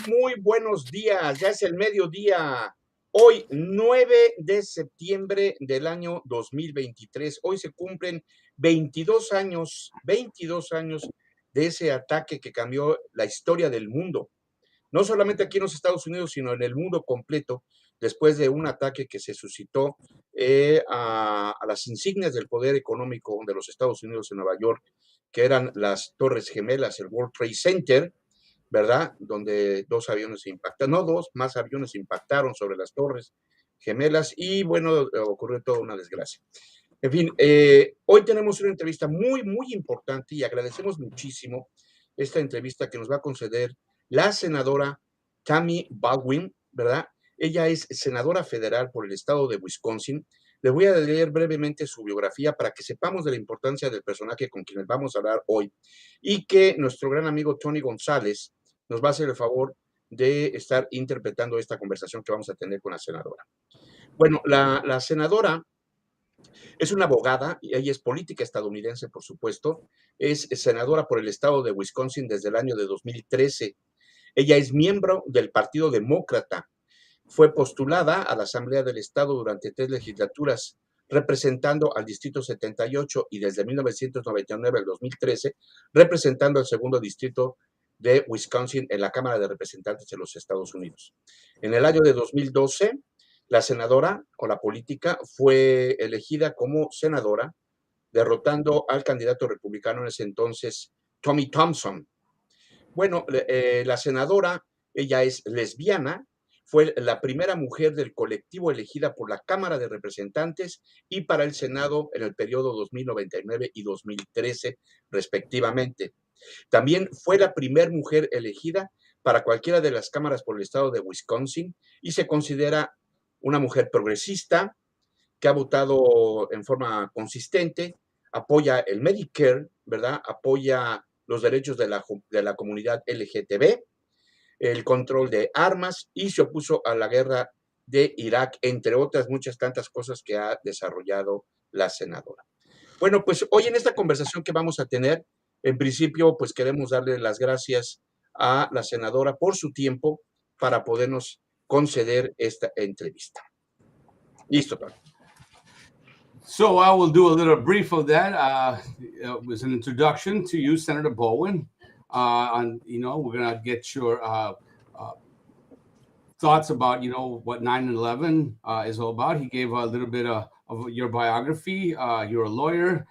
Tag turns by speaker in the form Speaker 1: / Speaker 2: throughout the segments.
Speaker 1: muy buenos días. Ya es el mediodía. Hoy, 9 de septiembre del año 2023. Hoy se cumplen 22 años de ese ataque que cambió la historia del mundo. No solamente aquí en los Estados Unidos, sino en el mundo completo, después de un ataque que se suscitó a las insignias del poder económico de los Estados Unidos en Nueva York, que eran las Torres Gemelas, el World Trade Center, ¿verdad? Donde dos aviones se impactaron, no dos, más aviones se impactaron sobre las Torres Gemelas y bueno, ocurrió toda una desgracia. En fin, hoy tenemos una entrevista muy, muy importante y agradecemos muchísimo esta entrevista que nos va a conceder la senadora Tammy Baldwin, ¿verdad? Ella es senadora federal por el estado de Wisconsin. Les voy a leer brevemente su biografía para que sepamos de la importancia del personaje con quien vamos a hablar hoy y que nuestro gran amigo Tony González nos va a hacer el favor de estar interpretando esta conversación que vamos a tener con la senadora. Bueno, la senadora es una abogada, y ella es política estadounidense, por supuesto, es senadora por el estado de Wisconsin desde el año de 2013. Ella es miembro del Partido Demócrata. Fue postulada a la Asamblea del Estado durante 3 legislaturas, representando al Distrito 78 y desde 1999 al 2013, representando al segundo distrito de Wisconsin en la Cámara de Representantes de los Estados Unidos. En el año de 2012, la senadora o la política fue elegida como senadora, derrotando al candidato republicano en ese entonces, Tommy Thompson. Bueno, la senadora, ella es lesbiana, fue la primera mujer del colectivo elegida por la Cámara de Representantes y para el Senado en el periodo 2099 y 2013, respectivamente. También fue la primera mujer elegida para cualquiera de las cámaras por el estado de Wisconsin y se considera una mujer progresista que ha votado en forma consistente, apoya el Medicare, ¿verdad? Apoya los derechos de la comunidad LGTB, el control de armas y se opuso a la guerra de Irak, entre otras muchas tantas cosas que ha desarrollado la senadora. Bueno, pues hoy en esta conversación que vamos a tener, en principio, pues queremos darle las gracias a la senadora por su tiempo para podernos conceder esta entrevista. Listo, Pablo.
Speaker 2: So I will do a little brief of that. It was an introduction to you, Senator Baldwin. And, we're going to get your thoughts about, what 9/11 is all about. He gave a little bit of your biography. You're a lawyer.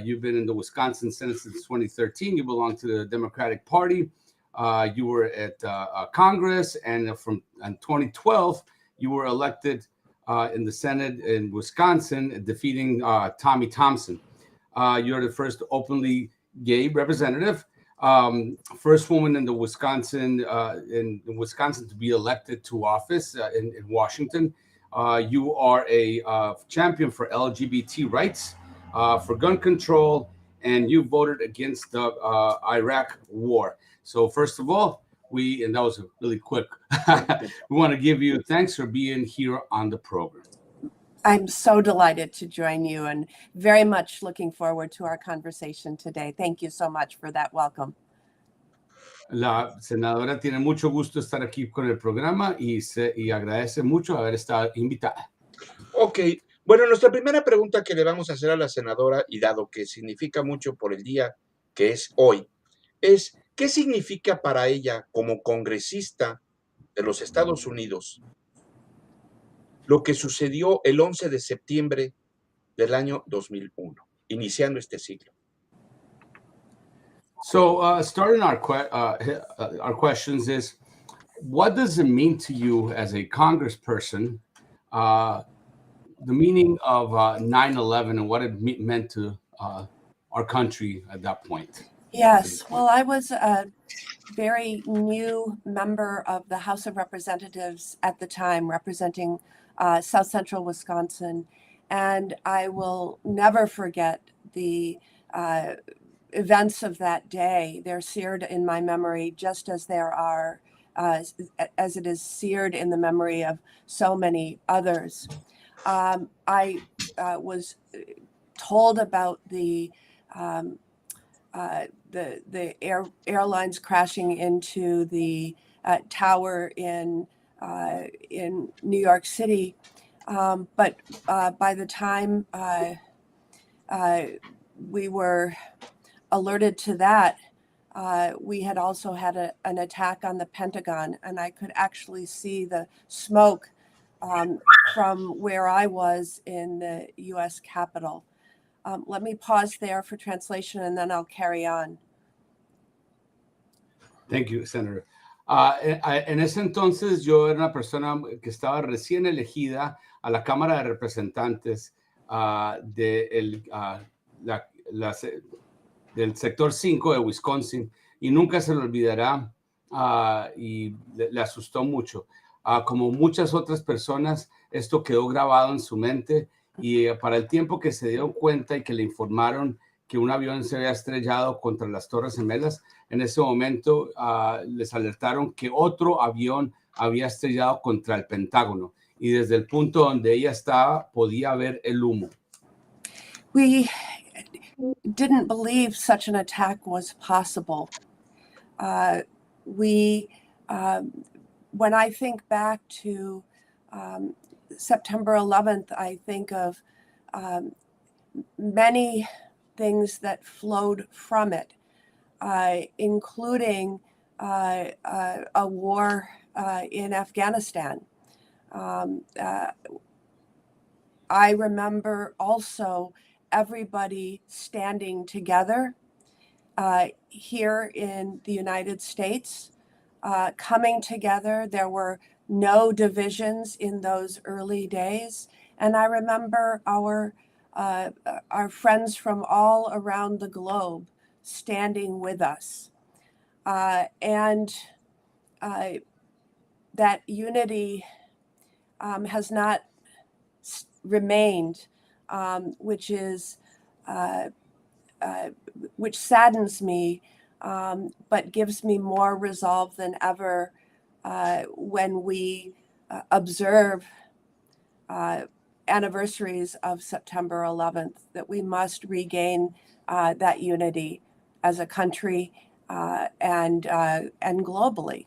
Speaker 2: You've been in the Wisconsin Senate since 2013. You belong to the Democratic Party. You were at Congress, and in 2012, you were elected in the Senate in Wisconsin, defeating Tommy Thompson. You're the first openly gay representative, first woman in Wisconsin to be elected to office in Washington. You are a champion for LGBT rights, for gun control, and you voted against the Iraq war. So first of all, and that was really quick, we want to give you thanks for being here on the program.
Speaker 3: I'm so delighted to join you and very much looking forward to our conversation today. Thank you so much for that welcome.
Speaker 2: La senadora tiene mucho gusto estar aquí con el programa y agradece mucho haber estado invitada.
Speaker 1: Ok, bueno, nuestra primera pregunta que le vamos a hacer a la senadora, y dado que significa mucho por el día que es hoy, es ¿qué significa para ella como congresista de los Estados Unidos lo que sucedió el 11 de septiembre del año 2001, iniciando este siglo?
Speaker 2: So starting our questions is, what does it mean to you as a congressperson, the meaning of 9/11 and what it meant to our country at that point?
Speaker 3: Yes, well, I was a very new member of the House of Representatives at the time, representing South Central Wisconsin, and I will never forget the events of that day. They're seared in my memory, just as as it is seared in the memory of so many others. I was told about the airlines crashing into the tower in New York City. But by the time we were alerted to that, we had also had an attack on the Pentagon, and I could actually see the smoke from where I was in the U.S. Capitol. Let me pause there for translation, and then I'll carry on.
Speaker 2: Thank you, Senator. En ese entonces yo era una persona que estaba recién elegida a la Cámara de Representantes del sector 5 de Wisconsin, y nunca se lo olvidará, y le asustó mucho. Como muchas otras personas, esto quedó grabado en su mente, y para el tiempo que se dieron cuenta y que le informaron que un avión se había estrellado contra las Torres Gemelas, en ese momento les alertaron que otro avión había estrellado contra el Pentágono, y desde el punto donde ella estaba podía ver el humo.
Speaker 3: We didn't believe such an attack was possible. When I think back to September 11th, I think of many things that flowed from it, including a war in Afghanistan. I remember also everybody standing together here in the United States, coming together. There were no divisions in those early days. And I remember our friends from all around the globe standing with us. And that unity has not remained, which saddens me, but gives me more resolve than ever when we observe anniversaries of September 11th, that we must regain that unity as a country and globally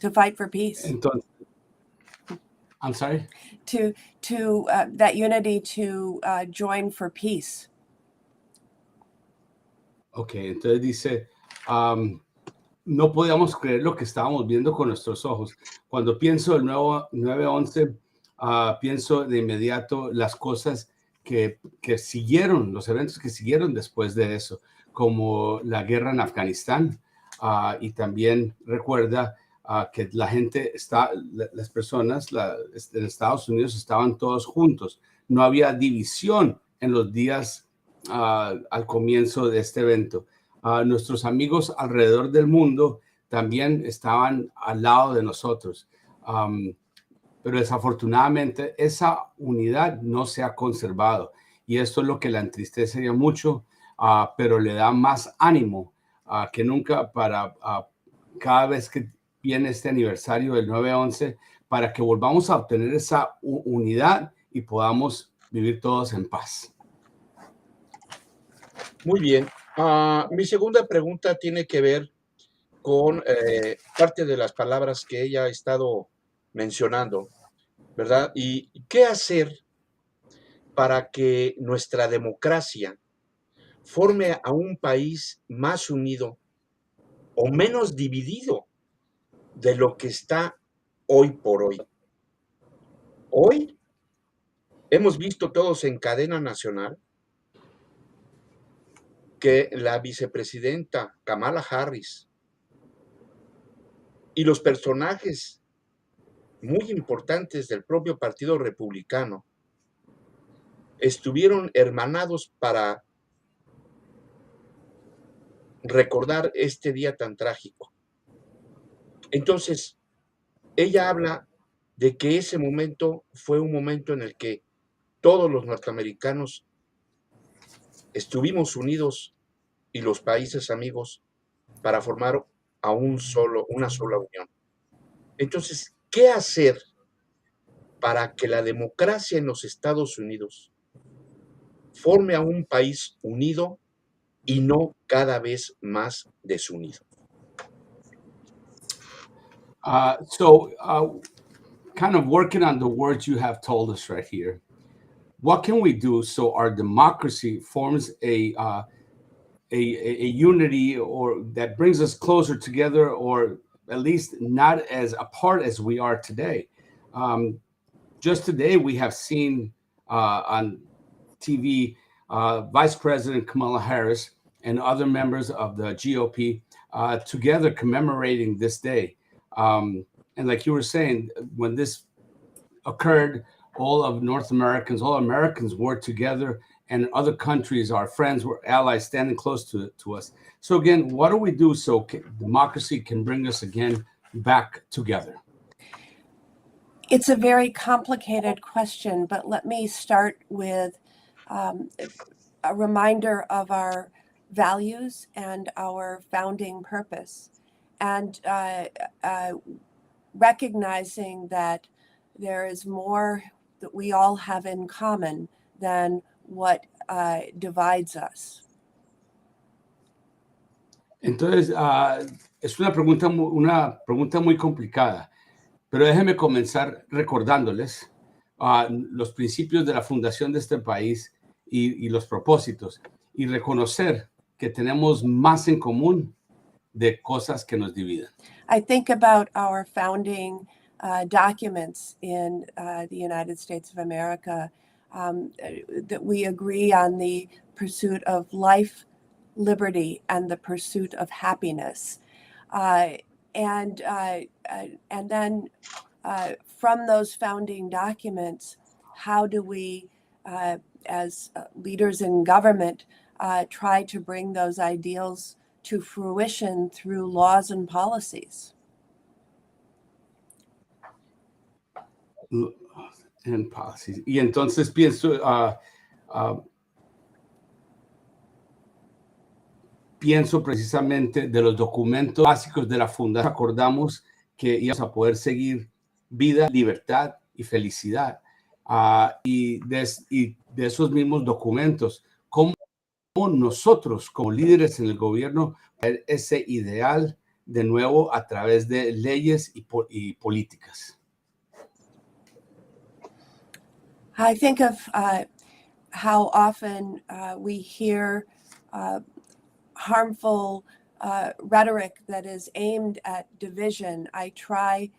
Speaker 3: to fight for peace.
Speaker 2: Entonces, I'm sorry?
Speaker 3: To that unity to join for peace.
Speaker 2: Ok, entonces dice, no podíamos creer lo que estábamos viendo con nuestros ojos. Cuando pienso del nuevo 9/11, pienso de inmediato las cosas que siguieron, los eventos que siguieron después de eso, como la guerra en Afganistán, y también recuerda que la gente, las personas en Estados Unidos estaban todos juntos. No había división en los días al comienzo de este evento. Nuestros amigos alrededor del mundo también estaban al lado de nosotros. Pero desafortunadamente esa unidad no se ha conservado, y esto es lo que la entristece ya mucho, pero le da más ánimo que nunca para cada vez que viene este aniversario del 9/11, para que volvamos a obtener esa unidad y podamos vivir todos en paz.
Speaker 1: Muy bien. Mi segunda pregunta tiene que ver con parte de las palabras que ella ha estado mencionando, ¿verdad? Y qué hacer para que nuestra democracia forme a un país más unido o menos dividido de lo que está hoy por hoy. Hoy hemos visto todos en cadena nacional que la vicepresidenta Kamala Harris y los personajes muy importantes del propio Partido Republicano estuvieron hermanados para recordar este día tan trágico. Entonces, ella habla de que ese momento fue un momento en el que todos los norteamericanos estuvimos unidos y los países amigos para formar una sola unión. Entonces, ¿qué hacer para que la democracia en los Estados Unidos forme a un país unido y no cada vez más desunido?
Speaker 2: Kind of working on the words you have told us right here. What can we do so our democracy forms a unity, or that brings us closer together, or at least not as apart as we are today? Just today, we have seen on TV Vice President Kamala Harris and other members of the GOP together commemorating this day. And like you were saying, when this occurred, all Americans worked together, and other countries, our friends, were allies standing close to us. So again, what do we do so democracy can bring us again back together?
Speaker 3: It's a very complicated question, but let me start with a reminder of our values and our founding purpose, and recognizing that there is more that we all have in common than what divides us.
Speaker 2: Entonces, es una pregunta muy complicada, pero déjenme comenzar recordándoles los principios de la fundación de este país y los propósitos, y reconocer que tenemos más en común de cosas que nos dividen.
Speaker 3: I think about our founding documents in the United States of America, that we agree on the pursuit of life, liberty, and the pursuit of happiness. And then from those founding documents, how do we, as leaders in government, try to bring those ideals to fruition through laws and policies?
Speaker 2: And policies. Y entonces pienso precisamente de los documentos básicos de la fundación. Acordamos que íbamos a poder seguir vida, libertad y felicidad. Y de esos mismos documentos, cómo nosotros como líderes en el gobierno ver ese ideal de nuevo a través de leyes y políticas.
Speaker 3: I think of how often we hear harmful rhetoric that is aimed at division. I try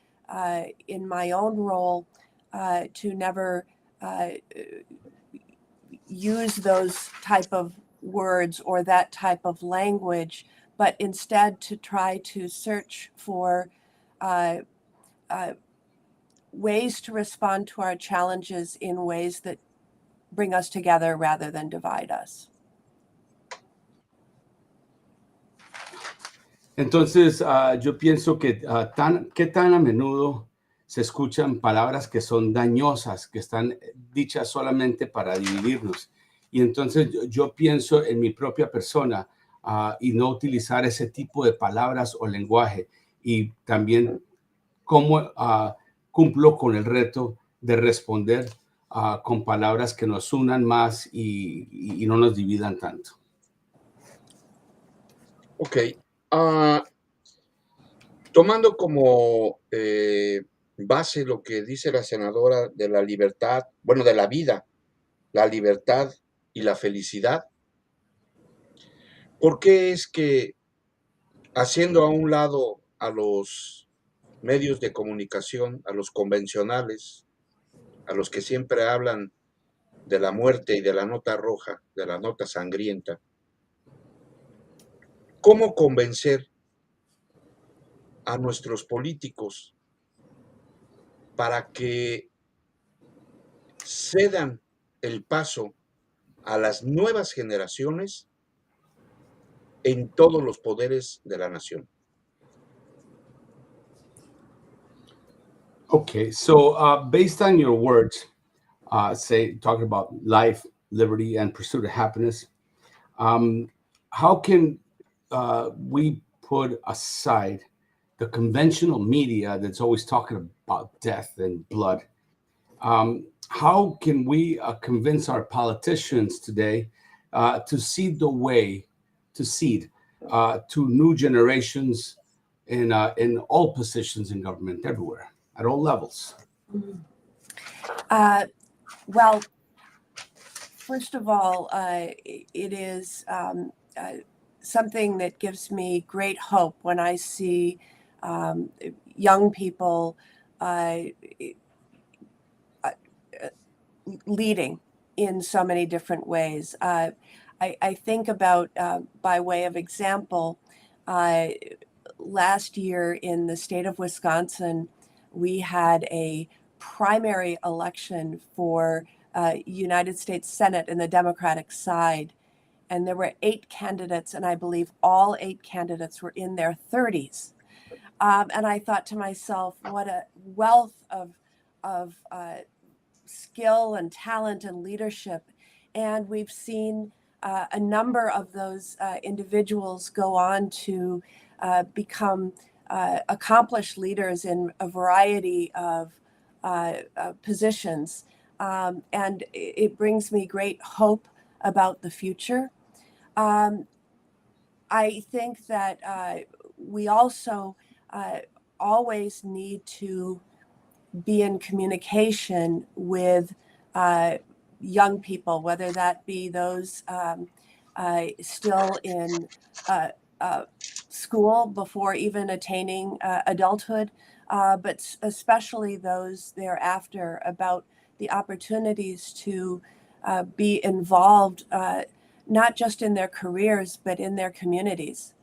Speaker 3: in my own role to never use those type of words or that type of language, but instead to try to search for ways to respond to our challenges in ways that bring us together rather than divide us.
Speaker 2: Entonces, yo pienso que qué tan a menudo se escuchan palabras que son dañosas, que están dichas solamente para dividirnos. Y entonces yo pienso en mi propia persona y no utilizar ese tipo de palabras o lenguaje. Y también cómo cumplo con el reto de responder con palabras que nos unan más y no nos dividan tanto.
Speaker 1: Ok. Tomando como base lo que dice la senadora de la libertad, bueno, de la vida, la libertad y la felicidad, ¿por qué es que, haciendo a un lado a los medios de comunicación, a los convencionales, a los que siempre hablan de la muerte y de la nota roja, de la nota sangrienta, cómo convencer a nuestros políticos para que cedan el paso a las nuevas generaciones en todos los poderes de la nación?
Speaker 2: Okay, so based on your words, talking about life, liberty, and pursuit of happiness, how can we put aside the conventional media that's always talking about death and blood? How can we convince our politicians today to seed the way, to new generations in all positions in government, everywhere, at all levels?
Speaker 3: Well, first of all, it is something that gives me great hope when I see young people leading in so many different ways. I think about, by way of example, last year in the state of Wisconsin, we had a primary election for United States Senate in the Democratic side. And there were 8 candidates, and I believe all 8 candidates were in their 30s. And I thought to myself, what a wealth of skill and talent and leadership. And we've seen a number of those individuals go on to become accomplished leaders in a variety of positions. And it brings me great hope about the future. I think that we also always need to be in communication with young people, whether that be those still in school before even attaining adulthood, but especially those thereafter, about the opportunities to be involved, not just in their careers, but in their communities.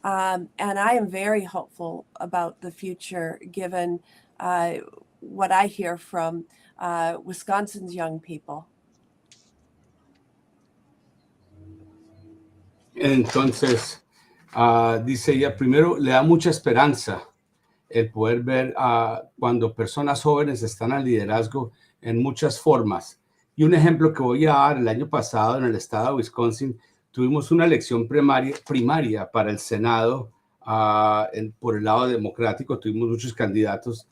Speaker 3: And I am very hopeful about the future, given what I hear from Wisconsin's young people.
Speaker 2: Entonces, dice ella, primero le da mucha esperanza el poder ver cuando personas jóvenes están al liderazgo en muchas formas. Y un ejemplo que voy a dar, el año pasado en el estado de Wisconsin, tuvimos una elección primaria para el Senado por el lado democrático. Tuvimos muchos candidatos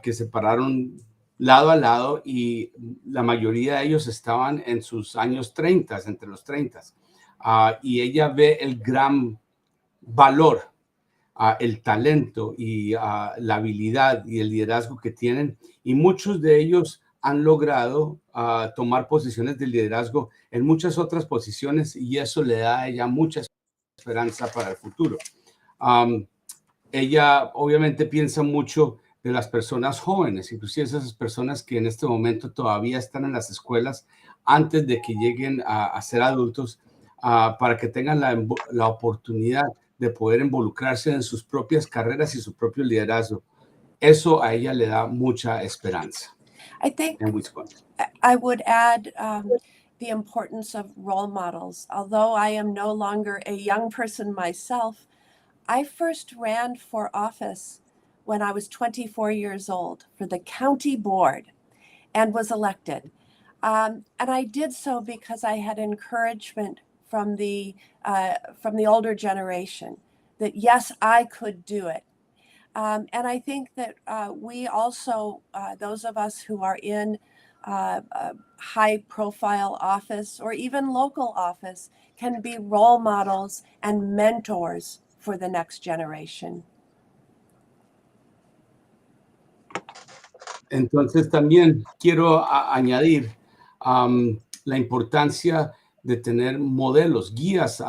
Speaker 2: que se pararon lado a lado y la mayoría de ellos estaban en sus años 30, entre los 30. Y ella ve el gran valor, el talento y la habilidad y el liderazgo que tienen, y muchos de ellos han logrado tomar posiciones de liderazgo en muchas otras posiciones, y eso le da a ella mucha esperanza para el futuro. Ella obviamente piensa mucho de las personas jóvenes, inclusive esas personas que en este momento todavía están en las escuelas antes de que lleguen a ser adultos, para que tengan la oportunidad de poder involucrarse en sus propias carreras y su propio liderazgo. Eso a ella le da mucha esperanza.
Speaker 3: I think
Speaker 2: En Wisconsin.
Speaker 3: I would add the importance of role models. Although I am no longer a young person myself, I first ran for office when I was 24 years old for the county board and was elected. And I did so because I had encouragement from the older generation that, yes, I could do it. And I think that we also, those of us who are in high profile office or even local office, can be role models and mentors for the next generation.
Speaker 2: Entonces también quiero añadir la importancia de tener modelos, guías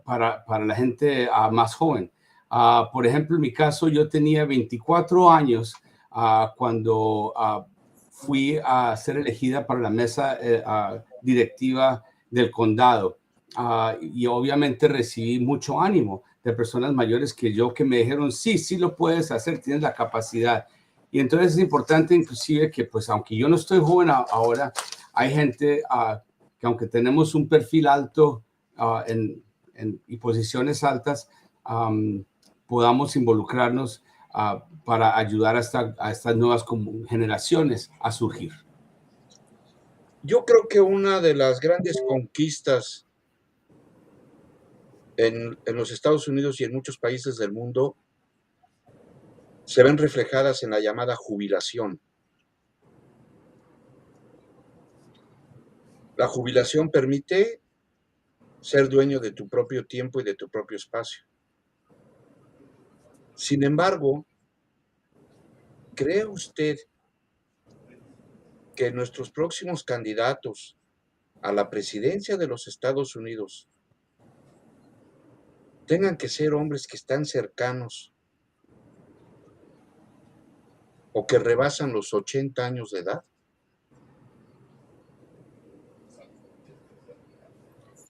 Speaker 2: para la gente más joven. Por ejemplo, en mi caso, yo tenía 24 años cuando fui a ser elegida para la mesa directiva del condado. Y obviamente recibí mucho ánimo de personas mayores que yo, que me dijeron, sí, sí lo puedes hacer, tienes la capacidad. Y entonces es importante inclusive que, pues, aunque yo no estoy joven ahora, hay gente que, aunque tenemos un perfil alto y posiciones altas, podamos involucrarnos para ayudar a estas nuevas generaciones a surgir.
Speaker 1: Yo creo que una de las grandes conquistas en los Estados Unidos y en muchos países del mundo se ven reflejadas en la llamada jubilación. La jubilación permite ser dueño de tu propio tiempo y de tu propio espacio. Sin embargo, ¿cree usted que nuestros próximos candidatos a la presidencia de los Estados Unidos tengan que ser hombres que están cercanos o que rebasan los 80 años de edad?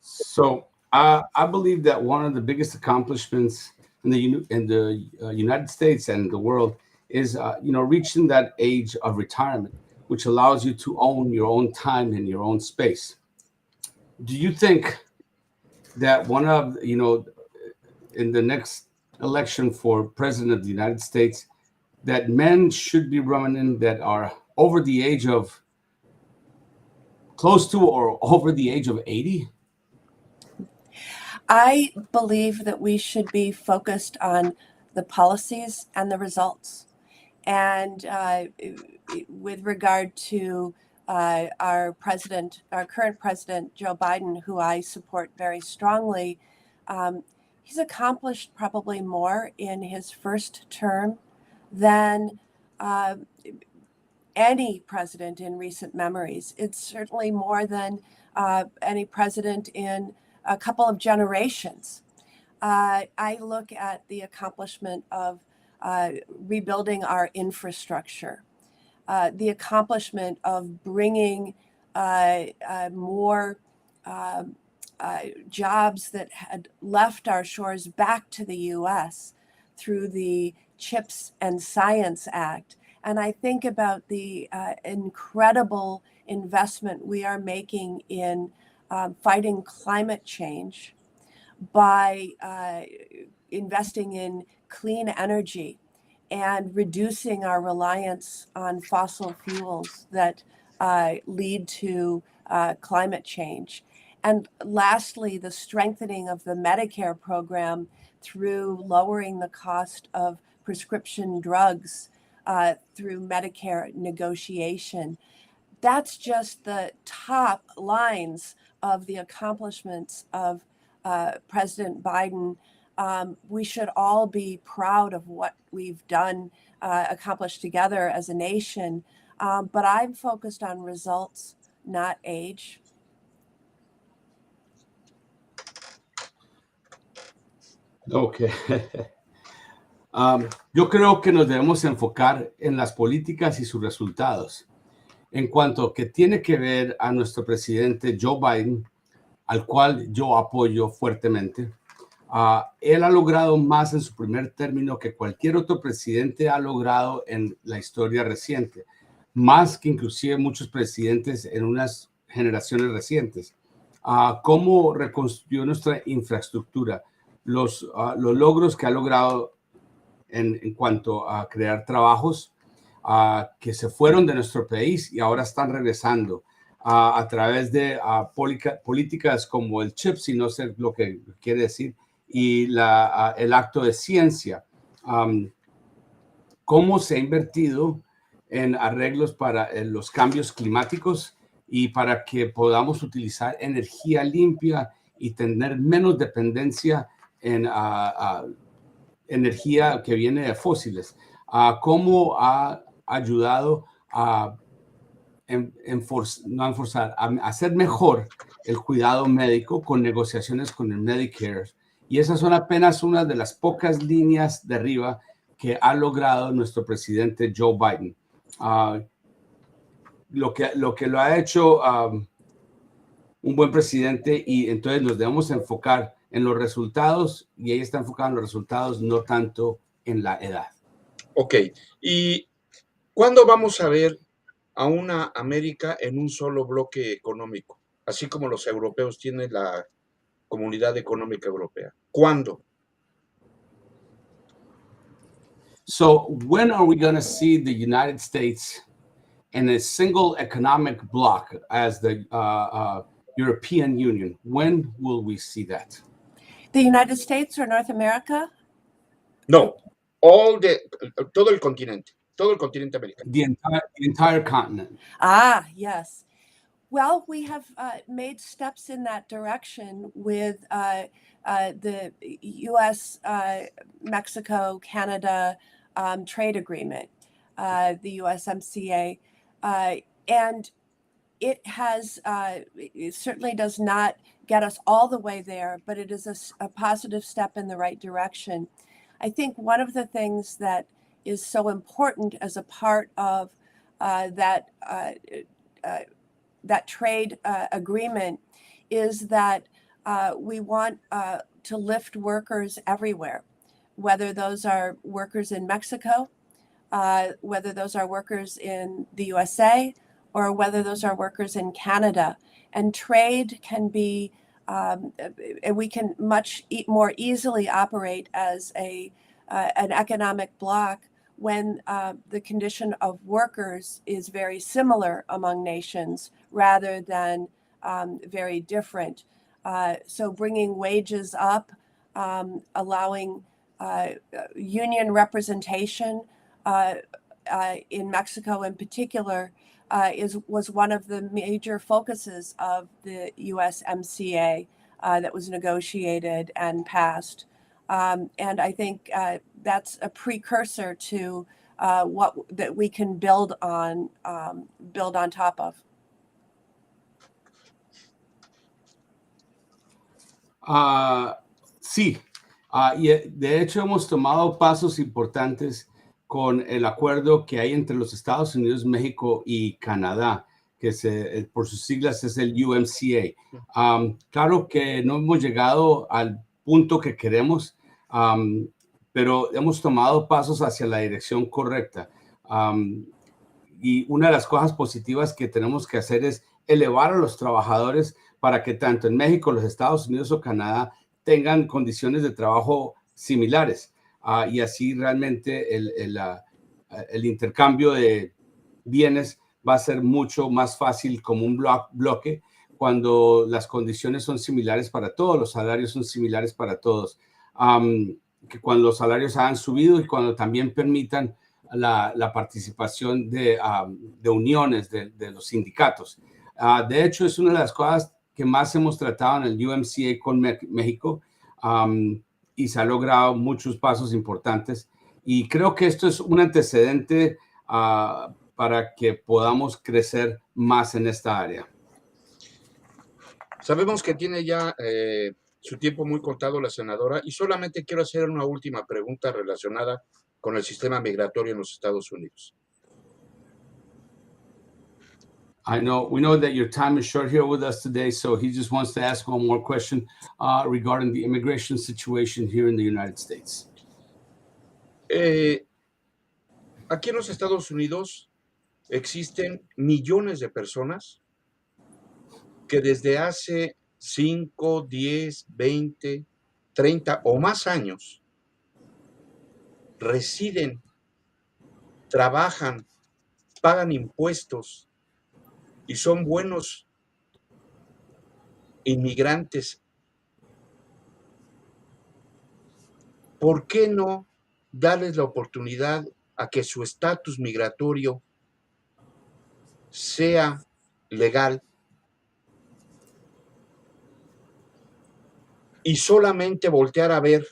Speaker 2: So I believe that one of the biggest accomplishments in the United States and the world is reaching that age of retirement, which allows you to own your own time and your own space. Do you think that one of in the next election for president of the United States, that men should be running that are over the age of close to or over the age of 80?
Speaker 3: I believe that we should be focused on the policies and the results. And with regard to our current president, Joe Biden, who I support very strongly, he's accomplished probably more in his first term than any president in recent memories. It's certainly more than any president in a couple of generations. I look at the accomplishment of rebuilding our infrastructure, the accomplishment of bringing more jobs that had left our shores back to the U.S. through the CHIPS and Science Act. And I think about the incredible investment we are making in fighting climate change by investing in clean energy and reducing our reliance on fossil fuels that lead to climate change. And lastly, the strengthening of the Medicare program through lowering the cost of prescription drugs through Medicare negotiation. That's just the top lines of the accomplishments of President Biden. We should all be proud of what we've done, accomplished together as a nation. But I'm focused on results, not age.
Speaker 2: Okay. Yo creo que nos debemos enfocar en las políticas y sus resultados. En cuanto que tiene que ver a nuestro presidente Joe Biden, al cual yo apoyo fuertemente, él ha logrado más en su primer término que cualquier otro presidente ha logrado en la historia reciente, más que inclusive muchos presidentes en unas generaciones recientes. Cómo reconstruyó nuestra infraestructura, los logros que ha logrado en cuanto a crear trabajos que se fueron de nuestro país y ahora están regresando a través de políticas como el CHIPS, y no sé lo que quiere decir, y el acto de ciencia. Cómo se ha invertido en arreglos para los cambios climáticos y para que podamos utilizar energía limpia y tener menos dependencia en energía que viene de fósiles. Cómo ha ayudado a hacer mejor el cuidado médico con negociaciones con el Medicare. Y esas son apenas una de las pocas líneas de arriba que ha logrado nuestro presidente Joe Biden. Lo que lo ha hecho un buen presidente, y entonces nos debemos enfocar en los resultados, y ella está enfocada en los resultados, no tanto en la edad.
Speaker 1: Ok, ¿y cuándo vamos a ver a una América en un solo bloque económico, así como los europeos tienen la Comunidad Económica Europea? ¿Cuándo?
Speaker 2: So when are we going to see the United States in a single economic bloc as the European Union? When will we see that?
Speaker 3: The United States or North America?
Speaker 1: No, todo el continente americano.
Speaker 2: The entire continent.
Speaker 3: Yes. Well, we have made steps in that direction with the U.S., Mexico, Canada trade agreement, the USMCA, and it has, it certainly does not get us all the way there, but it is a positive step in the right direction. I think one of the things that is so important as a part of that trade agreement is that we want to lift workers everywhere, whether those are workers in Mexico, whether those are workers in the USA, or whether those are workers in Canada. And trade can be, we can much more easily operate as an economic bloc when the condition of workers is very similar among nations rather than very different. So bringing wages up, allowing union representation in Mexico in particular was one of the major focuses of the USMCA that was negotiated and passed. And I think that's a precursor to what that we can build on top of.
Speaker 2: Sí, y de hecho hemos tomado pasos importantes con el acuerdo que hay entre los Estados Unidos, México y Canadá, que por sus siglas es el USMCA. Claro que no hemos llegado al punto que queremos, pero hemos tomado pasos hacia la dirección correcta. Y una de las cosas positivas que tenemos que hacer es elevar a los trabajadores para que tanto en México, los Estados Unidos o Canadá tengan condiciones de trabajo similares. Y así realmente el intercambio de bienes va a ser mucho más fácil como un bloque cuando las condiciones son similares para todos, los salarios son similares para todos. Que cuando los salarios han subido y cuando también permitan la participación de uniones, de los sindicatos. De hecho, es una de las cosas que más hemos tratado en el USMCA con México y se ha logrado muchos pasos importantes. Y creo que esto es un antecedente para que podamos crecer más en esta área.
Speaker 1: Sabemos que tiene ya su tiempo muy contado la senadora y solamente quiero hacer una última pregunta relacionada con el sistema migratorio en los Estados Unidos.
Speaker 2: We know that your time is short here with us today, so he just wants to ask one more question regarding the immigration situation here in the United States.
Speaker 1: Aquí en los Estados Unidos existen millones de personas que desde hace 5, 10, 20, 30 o más años residen, trabajan, pagan impuestos y son buenos inmigrantes. ¿Por qué no darles la oportunidad a que su estatus migratorio sea legal y solamente voltear a ver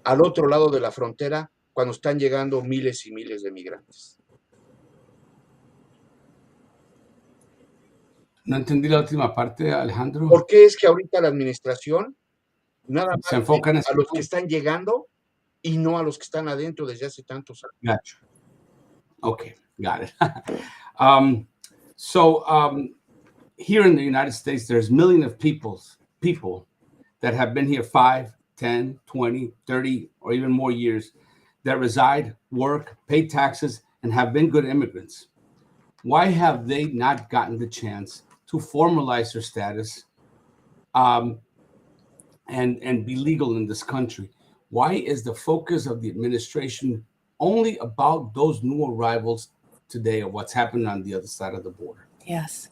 Speaker 1: al otro lado de la frontera cuando están llegando miles y miles de migrantes?
Speaker 2: No entendí la última parte, Alejandro.
Speaker 1: ¿Por qué es que ahorita la administración nada más
Speaker 2: se enfocan
Speaker 1: a los que están llegando y no a los que están adentro desde hace tantos años?
Speaker 2: Gotcha. Okay, got it. Here in the United States, there's millions of people that have been here 5, 10, 20, 30, or even more years that reside, work, pay taxes, and have been good immigrants. Why have they not gotten the chance to formalize their status and be legal in this country? Why is the focus of the administration only about those new arrivals today of what's happening on the other side of the border?
Speaker 3: Yes.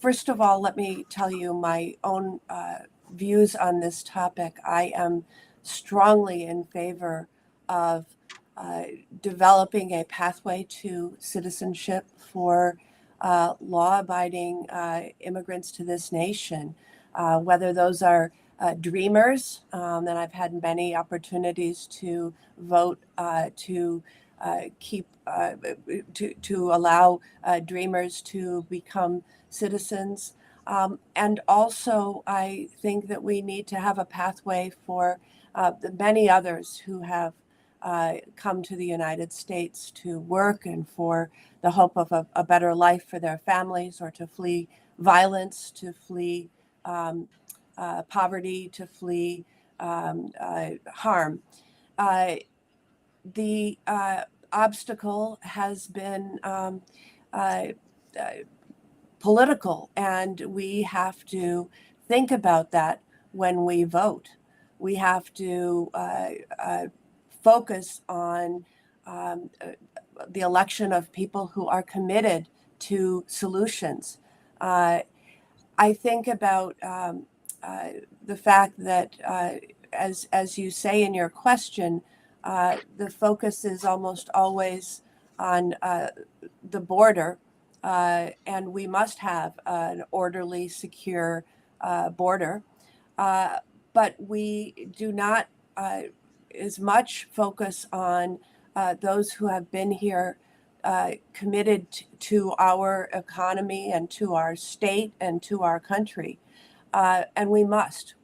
Speaker 3: First of all, let me tell you my own views on this topic. I am strongly in favor of developing a pathway to citizenship for law-abiding immigrants to this nation, whether those are dreamers, and I've had many opportunities to vote to allow dreamers to become citizens. And also, I think that we need to have a pathway for the many others who have come to the United States to work and for the hope of a better life for their families, or to flee violence, to flee poverty, to flee harm. The obstacle has been political, and we have to think about that when we vote. We have to focus on the election of people who are committed to solutions. I think about the fact that, as you say in your question, the focus is almost always on the border, and we must have an orderly, secure border. But we do not as much focus on those who have been here committed to our economy and to our state and to our country. And we must.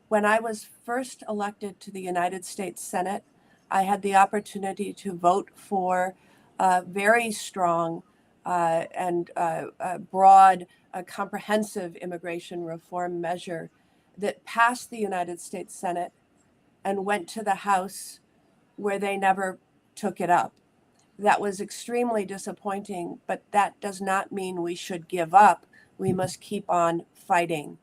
Speaker 3: When I was first elected to the United States Senate, I had the opportunity to vote for a very strong and broad, comprehensive immigration reform measure that passed the United States Senate and went to the House, where they never took it up. That was extremely disappointing, but that does not mean we should give up. We must keep on fighting.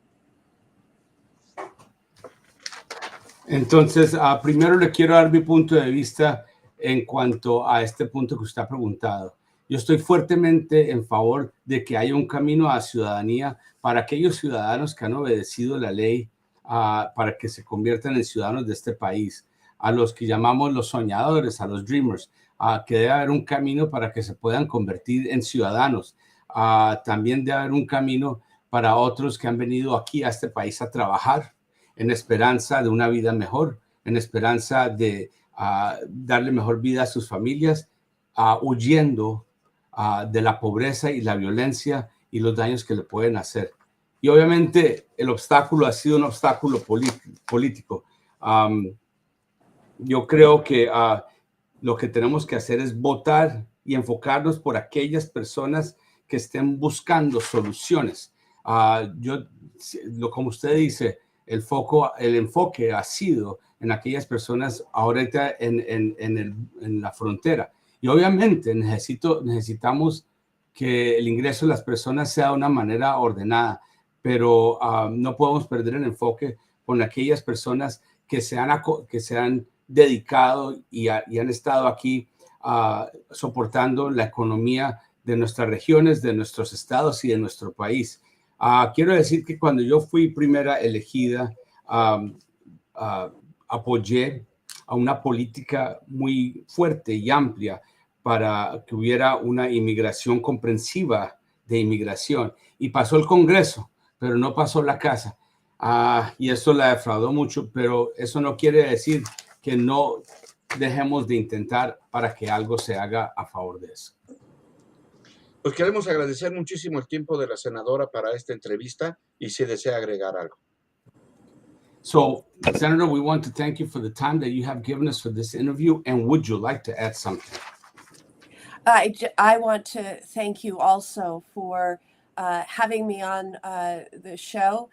Speaker 2: Entonces, primero le quiero dar mi punto de vista en cuanto a este punto que usted ha preguntado. Yo estoy fuertemente en favor de que haya un camino a ciudadanía para aquellos ciudadanos que han obedecido la ley, para que se conviertan en ciudadanos de este país, a los que llamamos los soñadores, a los dreamers, que debe haber un camino para que se puedan convertir en ciudadanos. También debe haber un camino para otros que han venido aquí a este país a trabajar, en esperanza de una vida mejor, en esperanza de darle mejor vida a sus familias, huyendo de la pobreza y la violencia y los daños que le pueden hacer. Y obviamente el obstáculo ha sido un obstáculo político. Yo creo que lo que tenemos que hacer es votar y enfocarnos por aquellas personas que estén buscando soluciones. Como usted dice, el enfoque ha sido en aquellas personas ahorita en la frontera. Y obviamente necesitamos que el ingreso de las personas sea de una manera ordenada, pero no podemos perder el enfoque con aquellas personas que se han dedicado y han estado aquí soportando la economía de nuestras regiones, de nuestros estados y de nuestro país. Quiero decir que cuando yo fui primera elegida, apoyé a una política muy fuerte y amplia para que hubiera una inmigración comprensiva de inmigración. Y pasó el Congreso, pero no pasó la casa. Y eso la defraudó mucho, pero eso no quiere decir que no dejemos de intentar para que algo se haga a favor de eso.
Speaker 1: Pues queremos agradecer muchísimo el tiempo de la senadora para esta entrevista y si desea agregar algo.
Speaker 2: So, Senator, we want to thank you for the time that you have given us for this interview. And would you like to add something?
Speaker 3: I want to thank you also for having me on the show,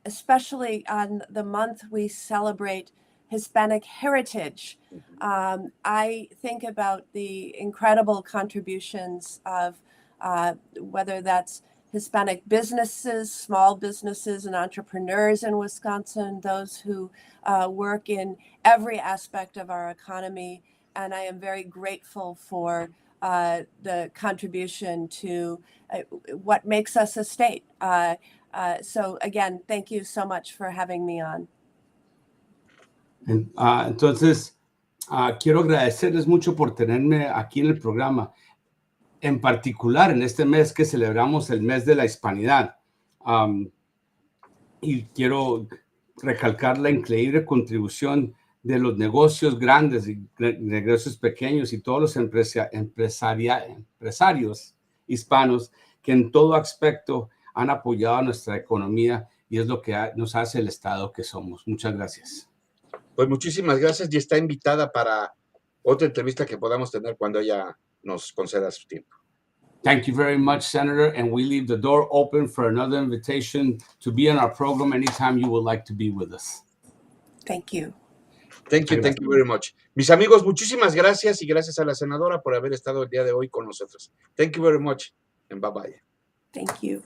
Speaker 3: especially on the month we celebrate Hispanic heritage. I think about the incredible contributions of whether that's Hispanic businesses, small businesses and entrepreneurs in Wisconsin, those who work in every aspect of our economy. And I am very grateful for the contribution to what makes us a state. So again, thank you so much for having me on.
Speaker 2: Entonces, quiero agradecerles mucho por tenerme aquí en el programa, en particular en este mes que celebramos el mes de la hispanidad. y quiero recalcar la increíble contribución de los negocios grandes y negocios pequeños y todos los empresarios hispanos que en todo aspecto han apoyado a nuestra economía y es lo que nos hace el Estado que somos. Muchas gracias.
Speaker 1: Pues muchísimas gracias y está invitada para otra entrevista que podamos tener cuando ella nos conceda su tiempo.
Speaker 2: Thank you very much, Senator, and we leave the door open for another invitation to be on our program anytime you would like to be with us.
Speaker 3: Thank you.
Speaker 1: Thank you very much. Mis amigos, muchísimas gracias y gracias a la senadora por haber estado el día de hoy con nosotros. Thank you very much and bye-bye.
Speaker 3: Thank you.